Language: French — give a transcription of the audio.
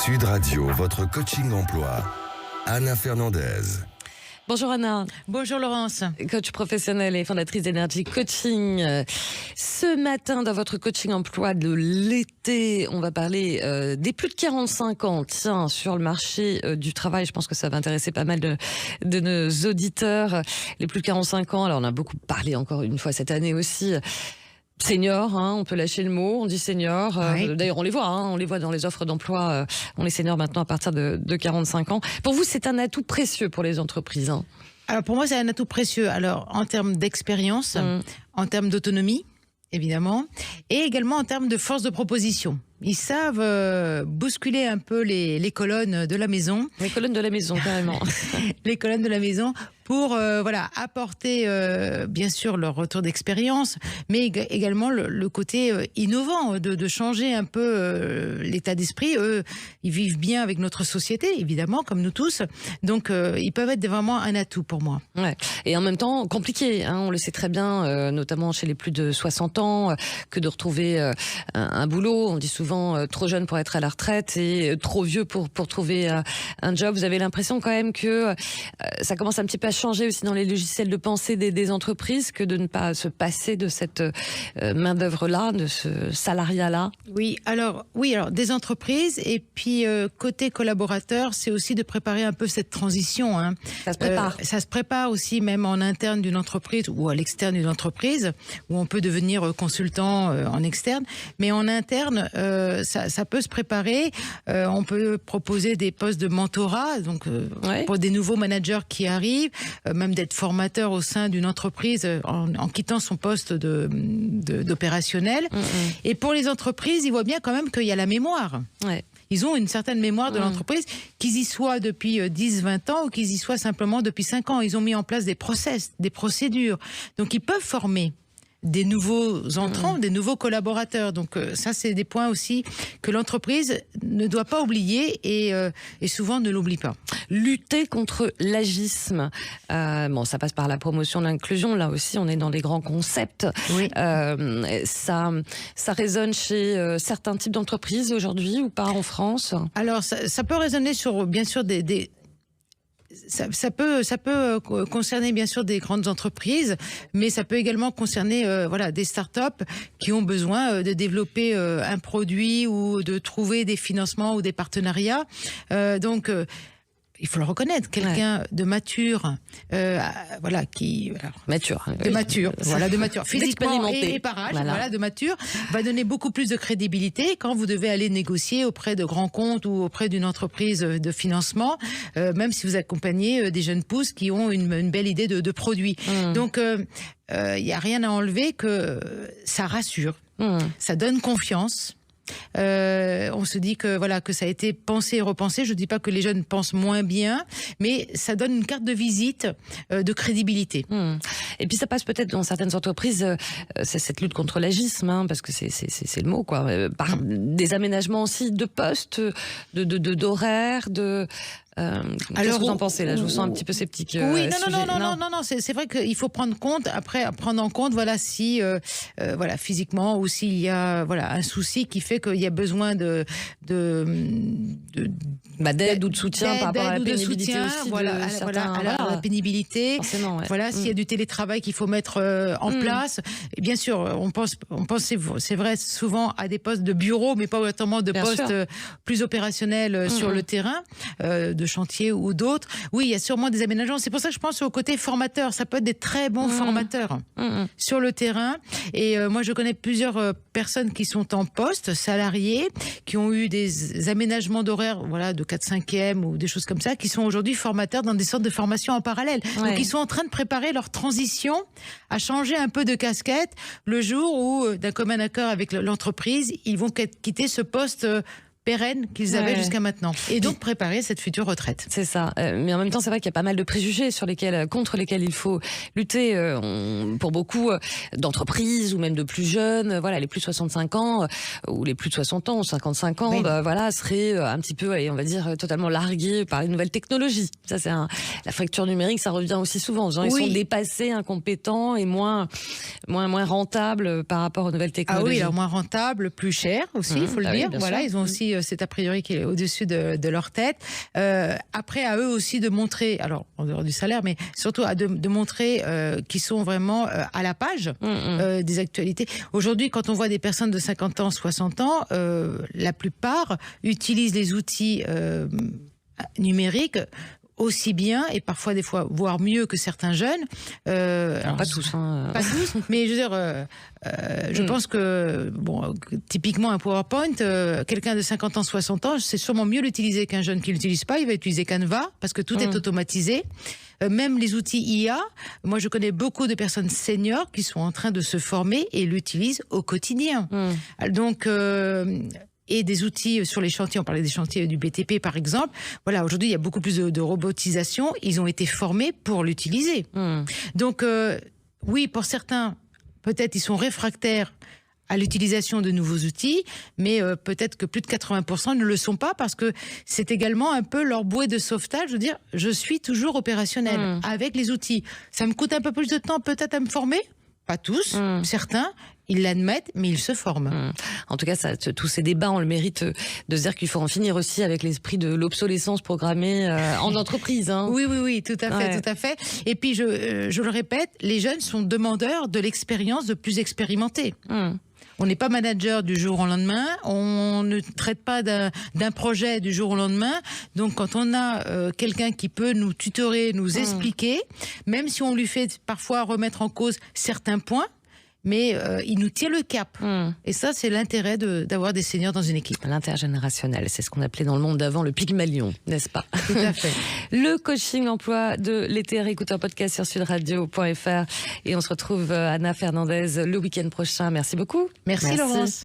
Sud Radio, votre coaching emploi. Anna Fernandez. Bonjour Anna. Bonjour Laurence. Coach professionnelle et fondatrice d'Energy Coaching. Ce matin, dans votre coaching emploi de l'été, on va parler des plus de 45 ans. Tiens, sur le marché du travail, je pense que ça va intéresser pas mal de nos auditeurs. Les plus de 45 ans, alors on a beaucoup parlé encore une fois cette année aussi. Seniors, on peut lâcher le mot, on dit seniors. Oui. D'ailleurs, on les voit dans les offres d'emploi. On est seniors maintenant à partir de 45 ans. Pour vous, c'est un atout précieux pour les entreprises. Alors pour moi, c'est un atout précieux. Alors en termes d'expérience, en termes d'autonomie, évidemment, et également en termes de force de proposition. Ils savent bousculer un peu les colonnes de la maison. Les colonnes de la maison, carrément. Les colonnes de la maison pour apporter bien sûr leur retour d'expérience, mais également le côté innovant de changer un peu l'état d'esprit. Eux, ils vivent bien avec notre société, évidemment, comme nous tous. Donc, ils peuvent être vraiment un atout pour moi. Ouais. Et en même temps, compliqué. On le sait très bien, notamment chez les plus de 60 ans, que de retrouver un boulot. On dit souvent trop jeune pour être à la retraite et trop vieux pour trouver un job. Vous avez l'impression quand même que ça commence un petit peu à changer aussi dans les logiciels de pensée des entreprises, que de ne pas se passer de cette main-d'œuvre-là, de ce salariat-là. Oui, alors des entreprises, et puis côté collaborateur, c'est aussi de préparer un peu cette transition. Ça se prépare. Ça se prépare aussi, même en interne d'une entreprise ou à l'externe d'une entreprise, où on peut devenir consultant en externe, mais en interne, ça peut se préparer. On peut proposer des postes de mentorat, donc pour des nouveaux managers qui arrivent, même d'être formateur au sein d'une entreprise en quittant son poste d'opérationnel. Et pour les entreprises, ils voient bien quand même qu'il y a la mémoire. Ouais. Ils ont une certaine mémoire de l'entreprise, qu'ils y soient depuis 10-20 ans ou qu'ils y soient simplement depuis 5 ans. Ils ont mis en place des process, des procédures. Donc ils peuvent former des nouveaux entrants, des nouveaux collaborateurs. Donc ça, c'est des points aussi que l'entreprise ne doit pas oublier et souvent ne l'oublie pas. Lutter contre l'agisme. Ça passe par la promotion de l'inclusion. Là aussi, on est dans les grands concepts. Oui. Ça résonne chez certains types d'entreprises aujourd'hui ou pas en France? Alors, ça peut résonner sur, bien sûr, ça peut concerner bien sûr des grandes entreprises, mais ça peut également concerner des startups qui ont besoin de développer un produit ou de trouver des financements ou des partenariats. Il faut le reconnaître, quelqu'un de mature, de mature, physiquement et par âge, de mature, va donner beaucoup plus de crédibilité quand vous devez aller négocier auprès de grands comptes ou auprès d'une entreprise de financement, même si vous accompagnez des jeunes pousses qui ont une belle idée de produit. Donc, il n'y a rien à enlever, que ça rassure, ça donne confiance. On se dit que ça a été pensé et repensé. Je dis pas que les jeunes pensent moins bien, mais ça donne une carte de visite de crédibilité. Et puis ça passe peut-être dans certaines entreprises, c'est cette lutte contre l'agisme, parce que c'est le mot, quoi, par des aménagements aussi de postes, d'horaires, qu'est-ce que vous en pensez là? Je vous sens un petit peu sceptique. Oui, non. C'est vrai qu'il faut prendre en compte, si, physiquement, ou s'il y a, un souci qui fait qu'il y a besoin d'aide ou de soutien par rapport à la pénibilité aussi. À la pénibilité. S'il y a du télétravail qu'il faut mettre en place. Et bien sûr, on pense, c'est vrai, souvent à des postes de bureau, mais pas autrement de postes plus opérationnels sur le terrain, de chantier ou d'autres. Oui, il y a sûrement des aménagements. C'est pour ça que je pense au côté formateur. Ça peut être des très bons formateurs sur le terrain. Et moi, je connais plusieurs personnes qui sont en poste, salariés, qui ont eu des aménagements d'horaire, de 4/5e ou des choses comme ça, qui sont aujourd'hui formateurs dans des sortes de formations en parallèle. Donc, ils sont en train de préparer leur transition à changer un peu de casquette le jour où, d'un commun accord avec l'entreprise, ils vont quitter ce poste pérennes qu'ils avaient jusqu'à maintenant, et donc préparer cette future retraite. C'est ça. Mais en même temps, c'est vrai qu'il y a pas mal de préjugés contre lesquels il faut lutter. Pour beaucoup d'entreprises ou même de plus jeunes, les plus de 65 ans ou les plus de 60 ans ou 55 ans, seraient un petit peu, on va dire, totalement largués par les nouvelles technologies. Ça, c'est la fracture numérique, ça revient aussi souvent. Ils sont dépassés, incompétents et moins rentables par rapport aux nouvelles technologies. Ah oui, alors moins rentables, plus chers aussi, il faut le dire. Ils ont aussi aussi cet a priori qui est au-dessus de leur tête. Après, à eux aussi de montrer, alors en dehors du salaire, mais surtout de montrer qu'ils sont vraiment à la page des actualités. Aujourd'hui, quand on voit des personnes de 50 ans, 60 ans, la plupart utilisent les outils numériques aussi bien et parfois des fois voire mieux que certains jeunes. Alors, pas tous, hein. Pas tous, mais je veux dire, je pense que bon, typiquement un PowerPoint, quelqu'un de 50 ans, 60 ans, c'est sûrement mieux l'utiliser qu'un jeune qui l'utilise pas. Il va utiliser Canva parce que tout est automatisé. Même les outils IA, moi je connais beaucoup de personnes seniors qui sont en train de se former et l'utilisent au quotidien. Donc et des outils sur les chantiers, on parlait des chantiers du BTP par exemple, voilà, aujourd'hui il y a beaucoup plus de robotisation, ils ont été formés pour l'utiliser. Donc oui, pour certains, peut-être ils sont réfractaires à l'utilisation de nouveaux outils, mais peut-être que plus de 80% ne le sont pas parce que c'est également un peu leur bouée de sauvetage, je veux dire, je suis toujours opérationnel avec les outils. Ça me coûte un peu plus de temps peut-être à me former, pas tous, certains, ils l'admettent, mais ils se forment. En tout cas, tous ces débats ont le mérite de se dire qu'il faut en finir aussi avec l'esprit de l'obsolescence programmée en entreprise. Hein. Oui, tout à fait, tout à fait. Et puis, je le répète, les jeunes sont demandeurs de l'expérience de plus expérimentés. On n'est pas manager du jour au lendemain, on ne traite pas d'un projet du jour au lendemain. Donc, quand on a quelqu'un qui peut nous tutorer, nous expliquer, même si on lui fait parfois remettre en cause certains points, mais il nous tient le cap. Et ça, c'est l'intérêt d'avoir des seniors dans une équipe. L'intergénérationnel, c'est ce qu'on appelait dans le monde d'avant le Pygmalion, n'est-ce pas? Tout à fait. Le coaching emploi de l'été, écoute un podcast sur sudradio.fr et on se retrouve Anna Fernandez le week-end prochain. Merci beaucoup. Merci. Laurence.